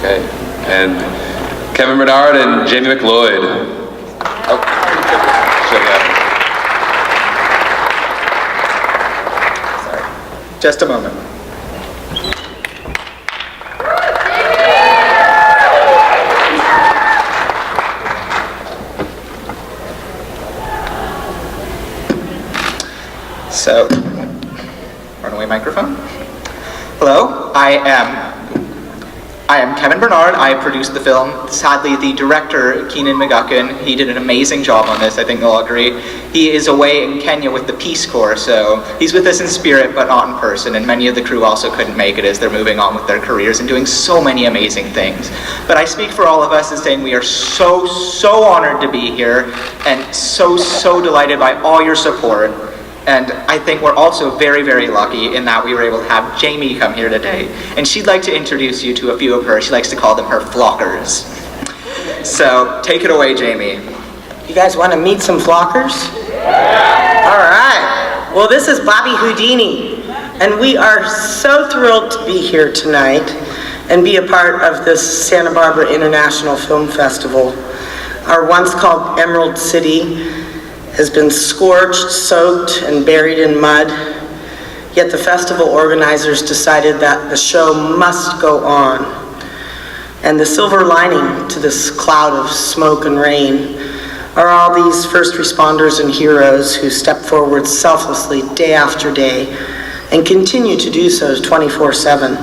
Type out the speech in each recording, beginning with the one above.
Okay. And Kevin Bernard and Jamie McLeod. Oh, sorry. Just a moment. So, runaway microphone. Hello, I am Kevin Bernard. I produced the film. Sadly, the director, Keenan McGuckin, he did an amazing job on this, I think you'll agree. He is away in Kenya with the Peace Corps, so he's with us in spirit, but not in person, and many of the crew also couldn't make it as they're moving on with their careers and doing so many amazing things. But I speak for all of us in saying we are so honored to be here, and so delighted by all your support. And I think we're also very lucky in that we were able to have Jamie come here today. And she'd like to introduce you to a few of her, she likes to call them her flockers. So, take it away, Jamie. You guys want to meet some flockers? All right. Well, this is Bobby Houdini. And we are so thrilled to be here tonight and be a part of this Santa Barbara International Film Festival. Our once called Emerald City has been scorched, soaked, and buried in mud. Yet the festival organizers decided that the show must go on. And the silver lining to this cloud of smoke and rain are all these first responders and heroes who step forward selflessly day after day and continue to do so 24/7.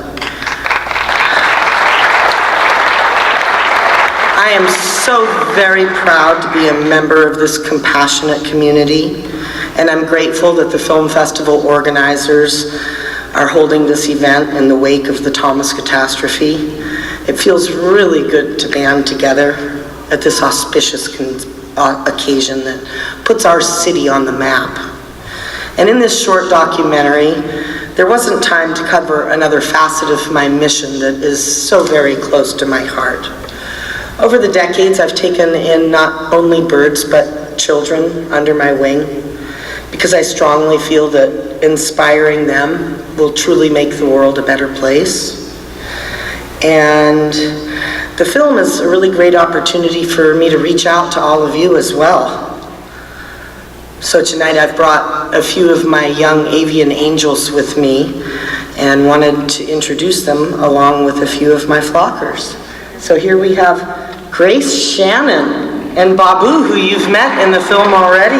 I am so very proud to be a member of this compassionate community, and I'm grateful that the film festival organizers are holding this event in the wake of the Thomas catastrophe. It feels really good to band together at this auspicious occasion that puts our city on the map. And in this short documentary, there wasn't time to cover another facet of my mission that is so very close to my heart. Over the decades, I've taken in not only birds, but children under my wing, because I strongly feel that inspiring them will truly make the world a better place. And the film is a really great opportunity for me to reach out to all of you as well. So tonight I've brought a few of my young avian angels with me and wanted to introduce them along with a few of my flockers. So here we have Grace, Shannon, and Babu, who you've met in the film already.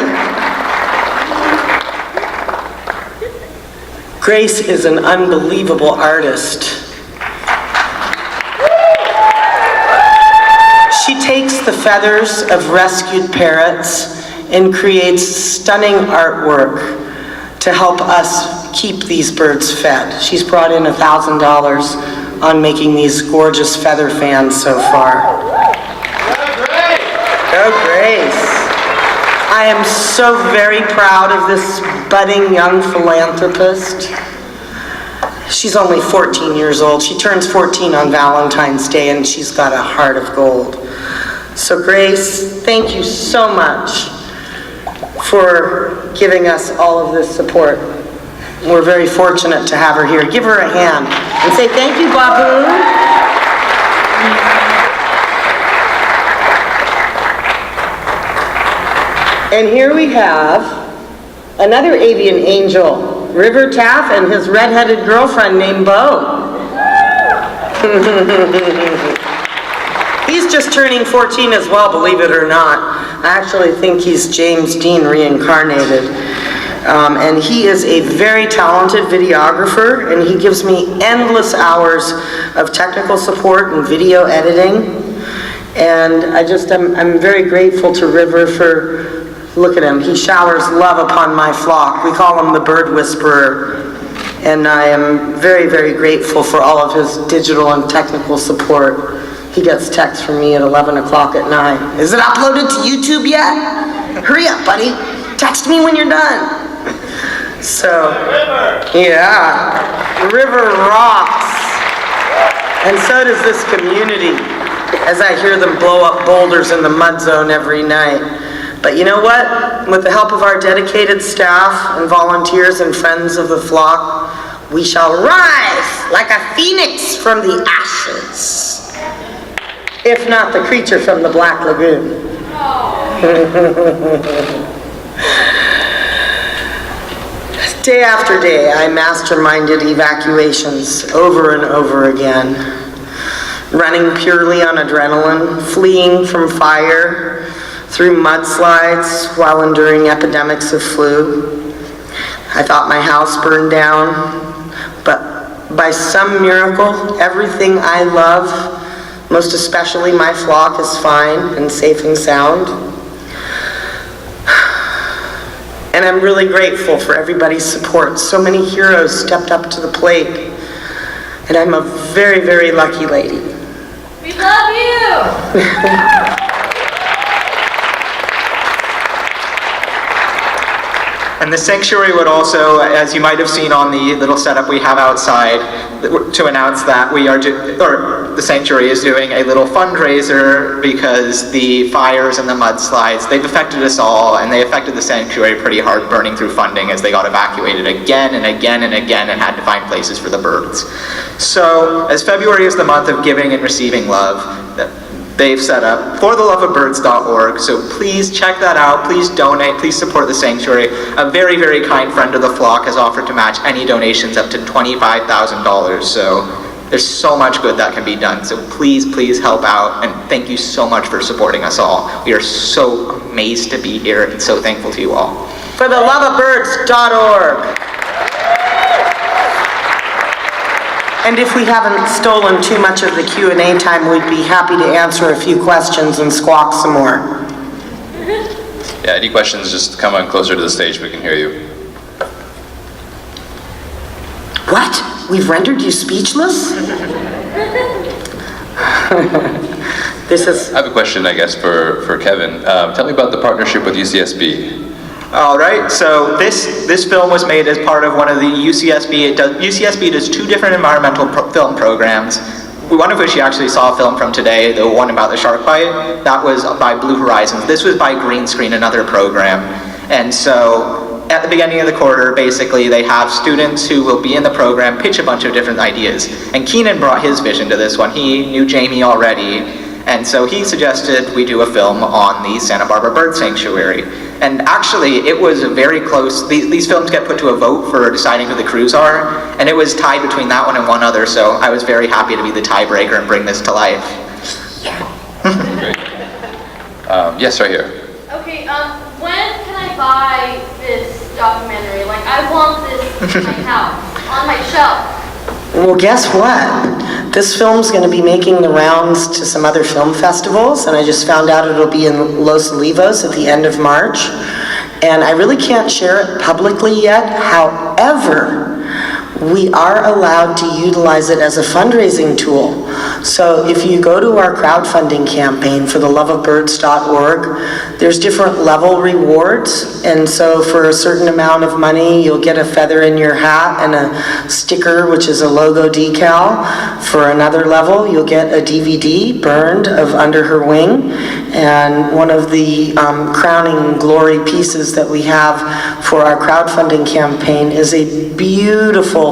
Grace is an unbelievable artist. She takes the feathers of rescued parrots and creates stunning artwork to help us keep these birds fed. She's brought in $1,000 on making these gorgeous feather fans so far. Go Grace. I am so very proud of this budding young philanthropist. She's only 14 years old. She turns 14 on Valentine's Day, and she's got a heart of gold. So Grace, thank you so much for giving us all of this support. We're very fortunate to have her here. Give her a hand and say thank you, Babu. And here we have another avian angel, River Taff and his red-headed girlfriend named Bo. He's just turning 14 as well, believe it or not. I actually think he's James Dean reincarnated. And he is a very talented videographer, and he gives me endless hours of technical support and video editing. And I'm very grateful to River for, look at him, he showers love upon my flock. We call him the bird whisperer. And I am very, very grateful for all of his digital and technical support. He gets texts from me at 11 o'clock at night. Is it uploaded to YouTube yet? Hurry up, buddy. Text me when you're done. So, yeah, River rocks. And so does this community, as I hear them blow up boulders in the mud zone every night. But you know what? With the help of our dedicated staff and volunteers and friends of the flock, we shall rise like a phoenix from the ashes. if not the creature from the Black Lagoon. Day after day, I masterminded evacuations over and over again, running purely on adrenaline, fleeing from fire, through mudslides while enduring epidemics of flu. I thought my house burned down, but by some miracle, everything I love, most especially my flock, is fine and safe and sound. And I'm really grateful for everybody's support. So many heroes stepped up to the plate. And I'm a very, very lucky lady. We love you! And the sanctuary would also, as you might have seen on the little setup we have outside, to announce that the sanctuary is doing a little fundraiser because the fires and the mudslides, they've affected us all, and they affected the sanctuary pretty hard, burning through funding as they got evacuated again and again and again and had to find places for the birds. So, as February is the month of giving and receiving love, they've set up fortheloveofbirds.org, so please check that out, please donate, please support the sanctuary. A very, very kind friend of the flock has offered to match any donations up to $25,000, so there's so much good that can be done. So please, please help out, and thank you so much for supporting us all. We are so amazed to be here and so thankful to you all. fortheloveofbirds.org. And if we haven't stolen too much of the Q&A time, we'd be happy to answer a few questions and squawk some more. Yeah, any questions, just come on closer to the stage, we can hear you. What? We've rendered you speechless? I have a question, I guess, for Kevin. Tell me about the partnership with UCSB. All right, so this film was made as part of one of the UCSB. UCSB does two different environmental film programs, one of which you actually saw a film from today, the one about the shark bite. That was by Blue Horizons. This was by Green Screen, another program. And so at the beginning of the quarter, basically, they have students who will be in the program pitch a bunch of different ideas. And Keenan brought his vision to this one. He knew Jamie already, and so he suggested we do a film on the Santa Barbara Bird Sanctuary. And actually, it was a very close, these films get put to a vote for deciding who the crews are, and it was tied between that one and one other, so I was very happy to be the tiebreaker and bring this to life. Great. Yes, right here. Okay, when can I buy this documentary? Like, I want this in my house, on my shelf. Well, guess what? This film's going to be making the rounds to some other film festivals, and I just found out it'll be in Los Olivos at the end of March. And I really can't share it publicly yet. However, we are allowed to utilize it as a fundraising tool. So if you go to our crowdfunding campaign for theloveofbirds.org, there's different level rewards. And so for a certain amount of money, you'll get a feather in your hat and a sticker, which is a logo decal. For another level, you'll get a DVD burned of Under Her Wing. And one of the crowning glory pieces that we have for our crowdfunding campaign is a beautiful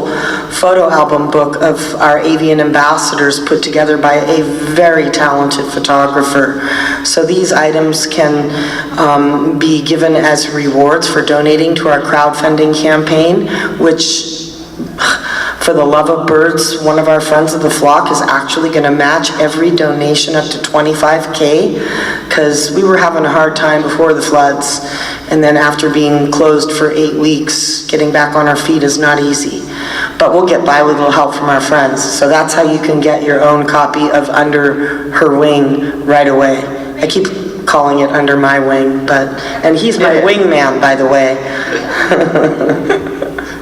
photo album book of our avian ambassadors put together by a very talented photographer. So these items can be given as rewards for donating to our crowdfunding campaign, which For the Love of Birds, one of our friends of the flock is actually going to match every donation up to $25K, because we were having a hard time before the floods, and then after being closed for 8 weeks, getting back on our feet is not easy. But we'll get by with a little help from our friends. So that's how you can get your own copy of Under Her Wing right away. I keep calling it Under My Wing, and he's my wingman, by the way.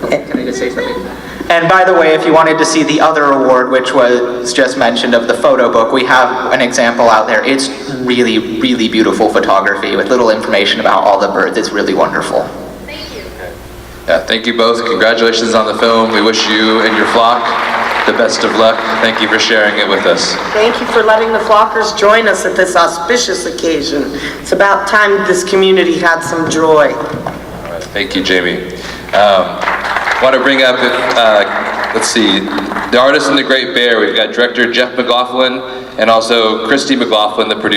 Can I just say something? And by the way, if you wanted to see the other award, which was just mentioned, of the photo book, we have an example out there. It's really, really beautiful photography with little information about all the birds. It's really wonderful. Thank you. Yeah, thank you both. Congratulations on the film. We wish you and your flock the best of luck. Thank you for sharing it with us. Thank you for letting the flockers join us at this auspicious occasion. It's about time this community had some joy. All right, thank you, Jamie. Want to bring up, let's see, The Artist and the Great Bear, we've got director Jeff McLaughlin and also Christy McLaughlin, the producer.